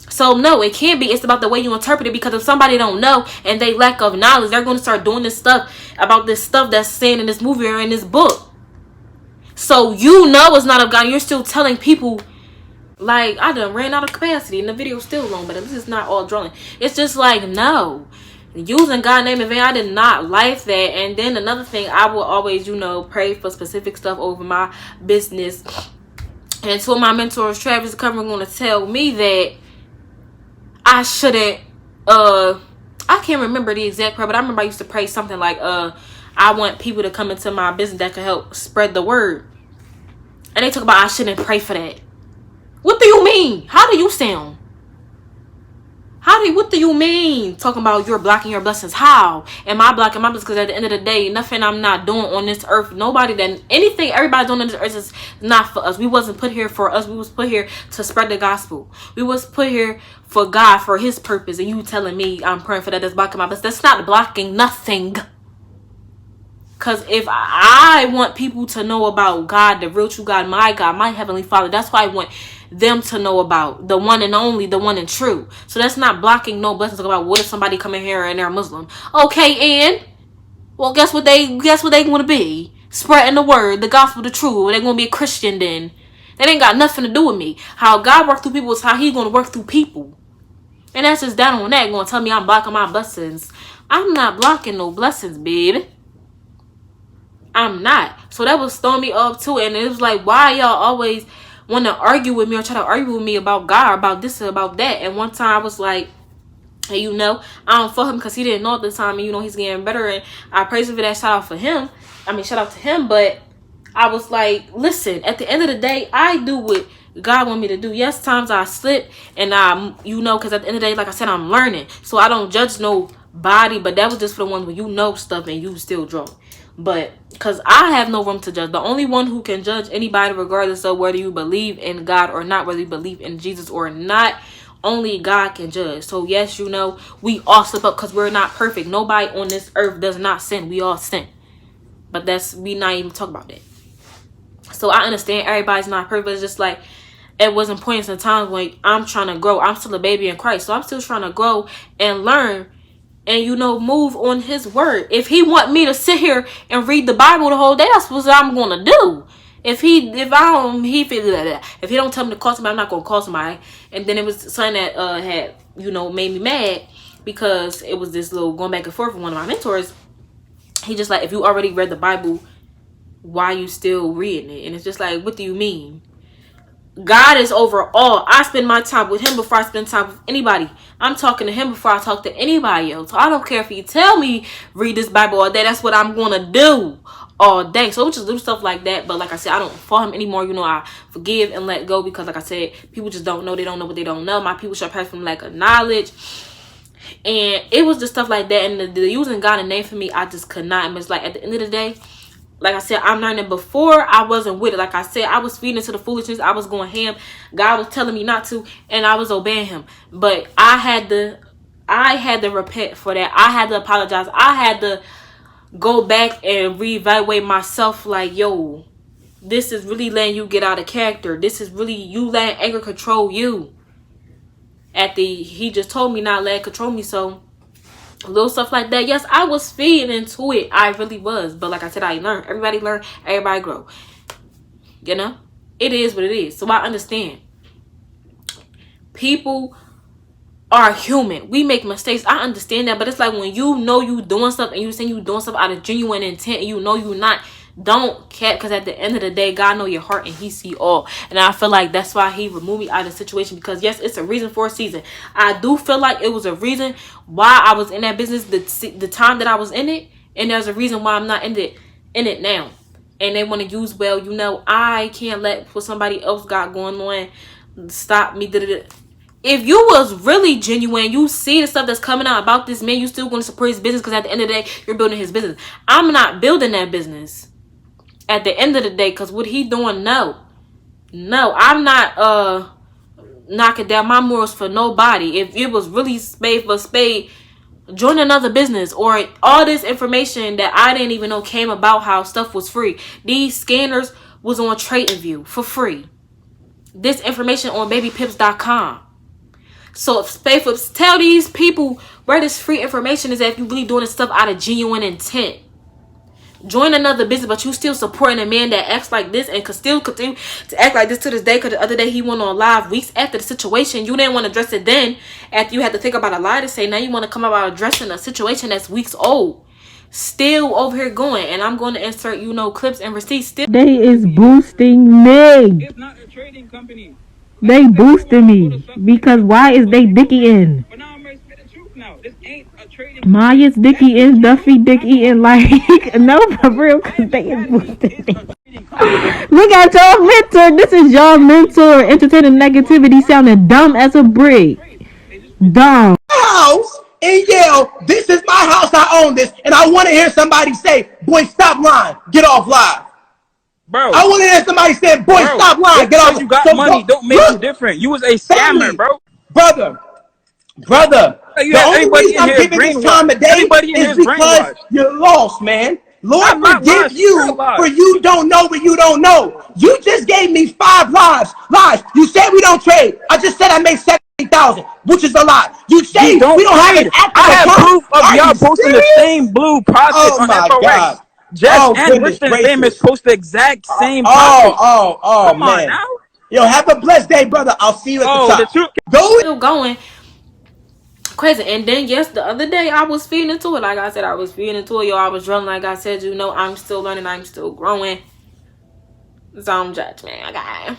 So no, it can't be. It's about the way you interpret it, because if somebody don't know and they lack of knowledge, they're going to start doing this stuff about this stuff that's saying in this movie or in this book. So you know it's not of God. You're still telling people, like, I done ran out of capacity and the video's still long, but this is not all drawing. It's just like, no. Using God's name in vain, I did not like that. And then another thing, I will always, you know, pray for specific stuff over my business. And two of my mentors, Travis and Cover, going to tell me that I shouldn't, I can't remember the exact prayer, but I remember I used to pray something like, I want people to come into my business that can help spread the word. And they talk about I shouldn't pray for that. What do you mean? How do you sound? What do you mean? Talking about you're blocking your blessings. How am I blocking my blessings? Because at the end of the day, nothing I'm not doing on this earth, nobody, that anything everybody's doing on this earth is not for us. We wasn't put here for us. We was put here to spread the gospel. We was put here for God, for his purpose. And you telling me I'm praying for that, that's blocking my blessings. That's not blocking nothing. Because if I want people to know about God, the real true God, my heavenly Father, that's why I want them to know about the one and only, the one and true. So that's not blocking no blessings. Talk about what if somebody come in here and they're a Muslim? Okay, and well, guess what they want to be? Spreading the word, the gospel, the truth. They're gonna be a Christian then. That ain't got nothing to do with me. How God works through people is how he's gonna work through people. And that's just down on that. Gonna tell me I'm blocking my blessings. I'm not blocking no blessings, baby. I'm not. So that was throwing me off too. And it was like, why y'all always want to argue with me or try to argue with me about God, about this, about that? And one time I was like, hey, you know, I don't fuck him because he didn't know at the time, and you know he's getting better, and I praise him for that. Shout out to him. But I was like, listen, at the end of the day, I do what God want me to do. Yes, times I slip, and you know, because at the end of the day, like I said, I'm learning, so I don't judge nobody. But that was just for the ones where you know stuff and you still draw. But because I have no room to judge. The only one who can judge anybody, regardless of whether you believe in God or not, whether you believe in Jesus or not, only God can judge. So yes, you know, we all slip up because we're not perfect. Nobody on this earth does not sin. We all sin. But we not even talk about that. So I understand everybody's not perfect. But it's just like, it wasn't points in times when I'm trying to grow. I'm still a baby in Christ. So I'm still trying to grow and learn. And, you know, move on his word. If he want me to sit here and read the Bible the whole day, that's what I'm going to do. If he don't tell me to call somebody, I'm not going to call somebody. And then it was something that had, you know, made me mad, because it was this little going back and forth with one of my mentors. He just like, if you already read the Bible, why you still reading it? And it's just like, what do you mean? God is over all. I spend my time with him before I spend time with anybody. I'm talking to him before I talk to anybody else. So I don't care if he tell me read this Bible all day. That's what I'm going to do all day. So we just do stuff like that. But like I said, I don't fault him anymore. You know, I forgive and let go, because like I said, people just don't know. They don't know what they don't know. My people shall pass from lack of knowledge. And it was just stuff like that. And the using God in name for me, I just could not. And it's like, at the end of the day, like I said, I'm learning. Before, I wasn't with it. Like I said, I was feeding into the foolishness. I was going ham. God was telling me not to, and I was obeying him. But I had to repent for that. I had to apologize. I had to go back and reevaluate myself. Like, yo, This is really letting you get out of character. This is really you letting anger control you. He just told me not let it control me. So little stuff like that. Yes, I was feeding into it. I really was. But like I said, I learned. Everybody learn. Everybody grow. You know? It is what it is. So I understand. People are human. We make mistakes. I understand that. But it's like when you know you doing stuff and you saying you doing stuff out of genuine intent and you know you not. Don't care, because at the end of the day, God know your heart and he see all. And I feel like that's why he removed me out of the situation, because yes, it's a reason for a season. I do feel like it was a reason why I was in that business the time that I was in it, and there's a reason why I'm not in it now. And they want to use, well, you know, I can't let what somebody else got going on stop me. If you was really genuine, you see the stuff that's coming out about this man, you still going to support his business, because at the end of the day, you're building his business. I'm not building that business at the end of the day, because what he doing, no, I'm not knocking down my morals for nobody. If it was really spade for spade, join another business. Or all this information that I didn't even know came about how stuff was free. These scanners was on TradingView for free. This information on babypips.com. So if spade flips, tell these people where this free information is at if you really doing this stuff out of genuine intent. Join another business, but you still supporting a man that acts like this and could still continue to act like this to this day. Because the other day he went on live weeks after the situation. You didn't want to address it then, after you had to think about a lie to say. Now you want to come about addressing a situation that's weeks old. Still over here going, and I'm going to insert, you know, clips and receipts. Still, They is boosting me. It's not a trading company. They boosting me because why is they Dicee in? But now I'm ready to spit the truth now. This ain't a trading Maya's Dicee is Duffy Dick eating like no for real, because they is boosting me. Look at y'all mentor. This is y'all mentor. Entertaining negativity sounding dumb as a brick. Dumb. House and yell, this is my house, I own this, and I want to hear somebody say, boy, stop lying, get off live. Bro, I want to hear somebody say, boy, stop lying, get off. You got money, don't make you different. You was a scammer, bro. Brother, You the had only everybody reason in I'm here giving this time of day is because you're lost, man. Lord I'm not forgive lost. you You're lost. for you don't know what you don't know. You just gave me 5 lies. You said we don't trade. I just said I made 70,000, which is a lie. You say we don't have an active I have account. proof of y'all posting the same blue profit Oh on my FOX. God. Jess and goodness Richard and Famous gracious. post the exact same profit. Come man. on now. Yo, have a blessed day, brother. I'll see you at the top. The truth. Go still going crazy. And then yes, the other day I was feeding into it. Like I said, I was feeding into it, yo. I was drilling. Like I said, you know, I'm still learning, I'm still growing. Don't judge me, okay?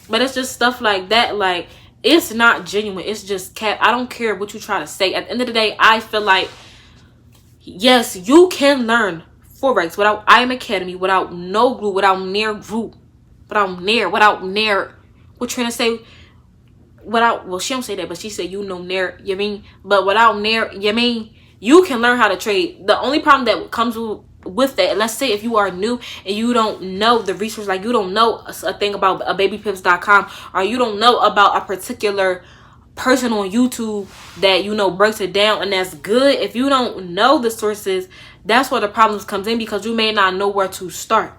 But it's just stuff like that. Like, it's not genuine, it's just cap. I don't care what you try to say. At the end of the day, I feel like yes, you can learn Forex without ImAcademy, without no glue, without near group, without near what trying to say, without, well, she don't say that, but she said, you know, near, you mean, but without near, you mean, you can learn how to trade. The only problem that comes with that, let's say if you are new and you don't know the resource, like you don't know a thing about a babypips.com, or you don't know about a particular person on YouTube that, you know, breaks it down and that's good. If you don't know the sources, that's where the problems comes in, because you may not know where to start.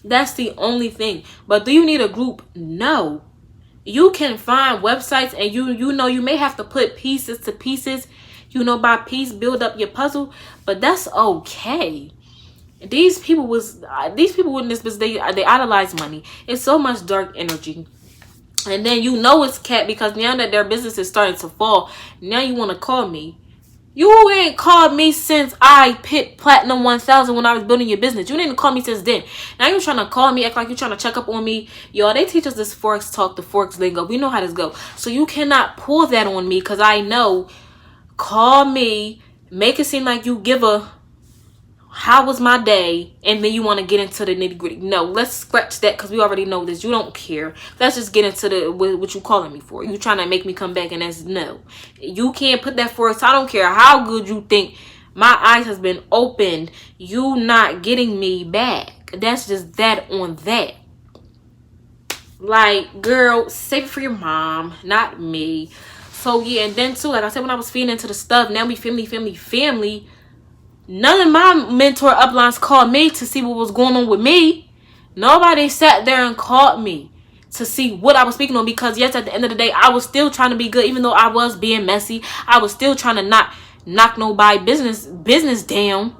That's the only thing. But do you need a group? No. You can find websites, and you know, you may have to put pieces to pieces, you know, by piece, build up your puzzle, but that's okay. These people in this business, they idolize money. It's so much dark energy. And then you know it's cat, because now that their business is starting to fall, now you want to call me. You ain't called me since I hit Platinum 1000 when I was building your business. You didn't call me since then. Now you're trying to call me, act like you're trying to check up on me. Yo, they teach us this Forex talk, the Forex lingo. We know how this go. So you cannot pull that on me, because I know, call me, make it seem like you give a how was my day, and then you want to get into the nitty gritty. No, let's scratch that, because we already know this. You don't care. Let's just get into the what you calling me for. You trying to make me come back, and that's no. You can't put that for us. I don't care how good you think my eyes has been opened. You not getting me back. That's just that on that. Like, girl, save it for your mom, not me. So yeah, and then too, like I said, when I was feeding into the stuff, now we family. None of my mentor uplines called me to see what was going on with me. Nobody sat there and called me to see what I was speaking on, because yes, at the end of the day, I was still trying to be good. Even though I was being messy, I was still trying to not knock nobody business down.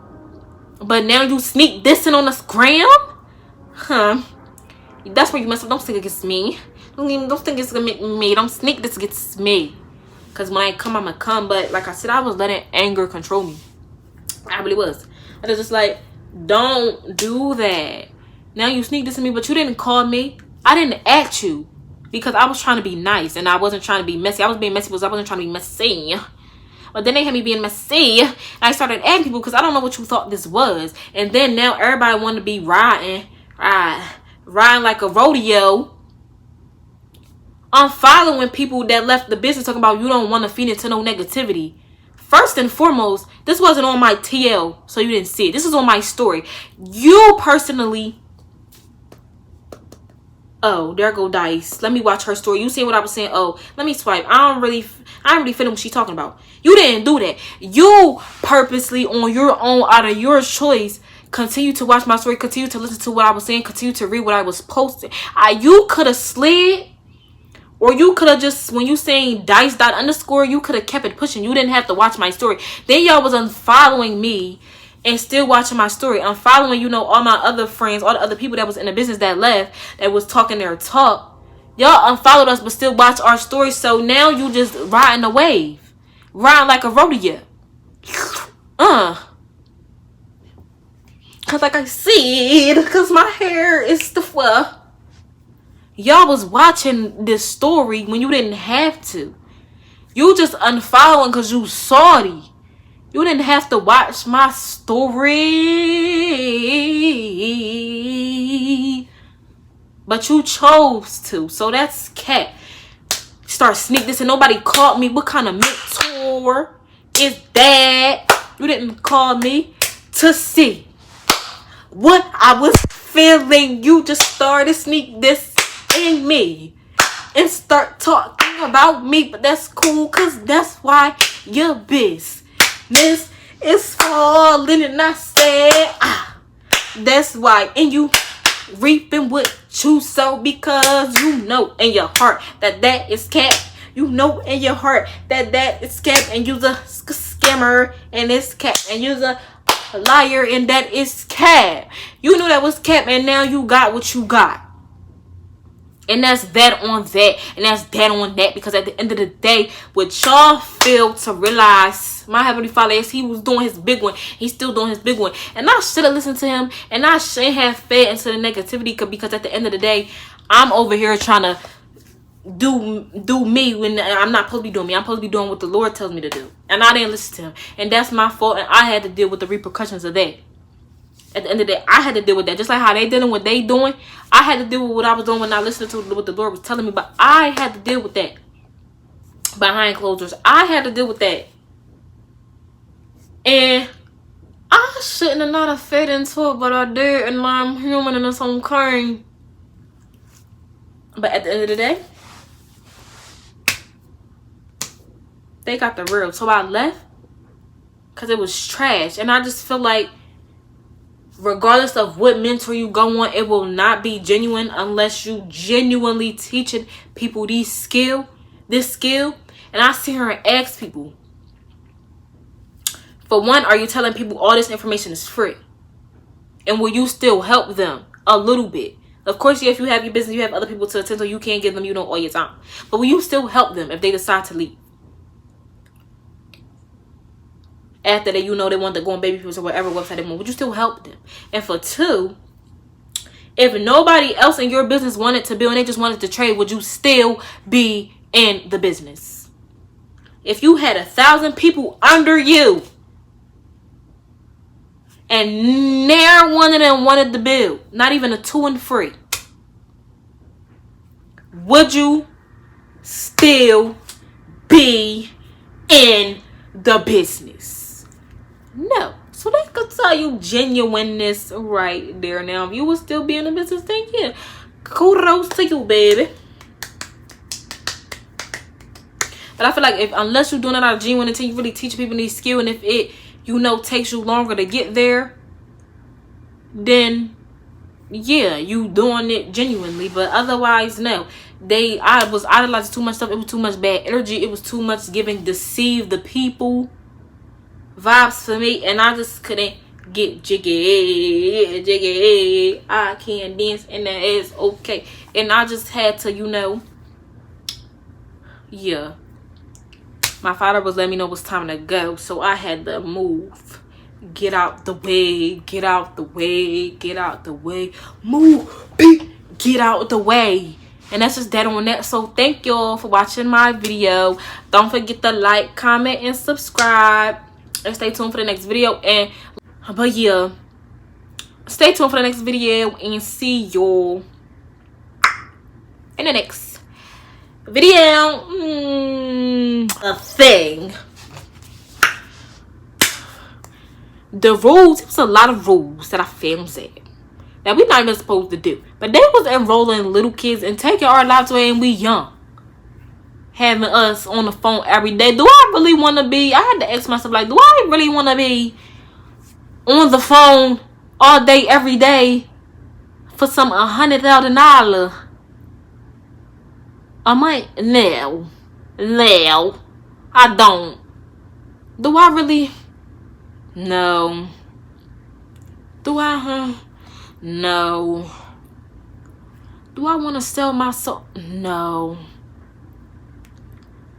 But now you sneak dissing on the gram? Huh? That's where you mess up. Don't think against me. Don't think it's gonna make me. Don't sneak this against me. Because when I come, I'ma come. But like I said, I was letting anger control me. I really was. I was just like, don't do that. Now you sneak this to me, but you didn't call me. I didn't ask you because I was trying to be nice and I wasn't trying to be messy. I was being messy because I wasn't trying to be messy. But then they had me being messy, and I started asking people because I don't know what you thought this was. And then now everybody wanted to be riding like a rodeo. I'm following people that left the business talking about you don't want to feed into no negativity. First and foremost, this wasn't on my TL, so you didn't see it. This is on my story. You personally... Oh, there go Dice. Let me watch her story. You see what I was saying? Oh, let me swipe. I don't really feel what she's talking about. You didn't do that. You purposely, on your own, out of your choice, continue to watch my story, continue to listen to what I was saying, continue to read what I was posting. You could have slid, or you could have just, when you saying Dice._, you could have kept it pushing. You didn't have to watch my story. Then y'all was unfollowing me and still watching my story. I'm following, you know, all my other friends, all the other people that was in the business that left, that was talking their talk. Y'all unfollowed us but still watch our story. So now you just riding the wave. Riding like a rodeo. Cause like I said, cause my hair is the fur. Y'all was watching this story when you didn't have to. You just unfollowing cause you salty. You didn't have to watch my story. But you chose to. So that's cat. Start sneak this and nobody called me. What kind of mentor is that? You didn't call me to see what I was feeling. You just started sneak this in me and start talking about me. But that's cool, because that's why your business is falling, and I said, that's why. And you reaping what you sow, because you know in your heart that is cap. You know in your heart that is cap, and you's a scammer, and it's cap, and you's a liar, and that is cap. You knew that was cap, and now you got what you got. And that's that on that, and that's that on that, because at the end of the day, what y'all fail to realize, my Heavenly Father, is he was doing his big one. He's still doing his big one. And I should have listened to him, and I shouldn't have fed into the negativity, because at the end of the day, I'm over here trying to do me when I'm not supposed to be doing me. I'm supposed to be doing what the Lord tells me to do. And I didn't listen to him. And that's my fault, and I had to deal with the repercussions of that. At the end of the day, I had to deal with that. Just like how they dealing with what they doing, I had to deal with what I was doing when I listened to what the Lord was telling me. But I had to deal with that behind closed doors. I had to deal with that. And I shouldn't have not have fed into it, but I did. And I'm human and it's okay. But at the end of the day, they got the real. So I left because it was trash. And I just feel like, regardless of what mentor you go on, it will not be genuine unless you genuinely teaching people this skill. And I sit here and ask people, for one, are you telling people all this information is free? And will you still help them a little bit? Of course, if you have your business, you have other people to attend to, you can't give them, you know, all your time. But will you still help them if they decide to leave? After they, you know, they want to go on baby pills or whatever website they want, would you still help them? And for two, if nobody else in your business wanted to build and they just wanted to trade, would you still be in the business? If you had 1,000 people under you and ne'er one of them wanted to build, not even a 2 and 3, would you still be in the business? No. So that could tell you genuineness right there. Now, if you would still be in the business, then yeah, kudos to you, baby. But I feel like unless you're doing it out of genuine intent, you really teach people these skills, and if it, you know, takes you longer to get there, then yeah, you doing it genuinely. But otherwise, no. I was idolizing too much stuff. It was too much bad energy. It was too much giving deceive the people vibes for me, and I just couldn't get jiggy. I can dance, and that is okay. And I just had to, you know, yeah. My father was letting me know it was time to go, so I had to move. Get out the way. Get out the way. Get out the way. Move. Get out the way. And that's just that on that. So thank y'all for watching my video. Don't forget to like, comment, and subscribe. And stay tuned for the next video. But yeah, stay tuned for the next video, and see y'all in the next video. A thing. The rules, it was a lot of rules that I filmed that we not even supposed to do. But they was enrolling little kids and taking our lives away, and we young. Having us on the phone every day. Do I really want to be? I had to ask myself, like, do I really want to be on the phone all day, every day for some $100,000 a month? No. No. I don't. Do I really? No. Do I? No. Do I want to sell my soul? No.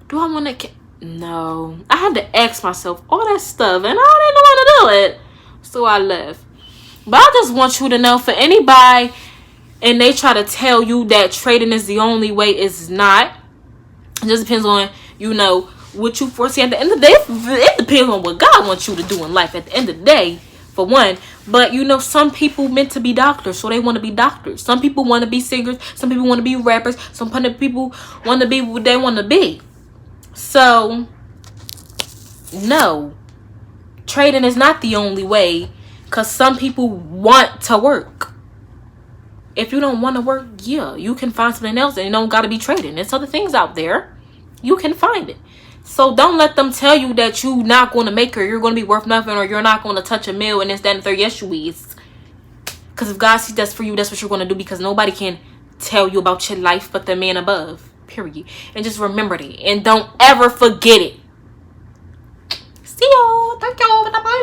Do I want to? No. I had to ask myself all that stuff, and I didn't want to do it, so I left. But I just want you to know, for anybody, and they try to tell you that trading is the only way, it's not. It just depends on, you know, what you foresee. At the end of the day, it depends on what God wants you to do in life at the end of the day, for one. But, you know, some people meant to be doctors, so they want to be doctors. Some people want to be singers. Some people want to be rappers. Some people want to be what they want to be. So, no. Trading is not the only way, because some people want to work. If you don't want to work, yeah, you can find something else, and you don't got to be trading. There's other things out there. You can find it. So don't let them tell you that you're not going to make her, you're going to be worth nothing, or you're not going to touch a meal, and this, that, and the third. Yes, you is. Because if God sees that's for you, that's what you're going to do, because nobody can tell you about your life but the man above. Period. And just remember that. And don't ever forget it. See y'all. Thank y'all. Bye-bye.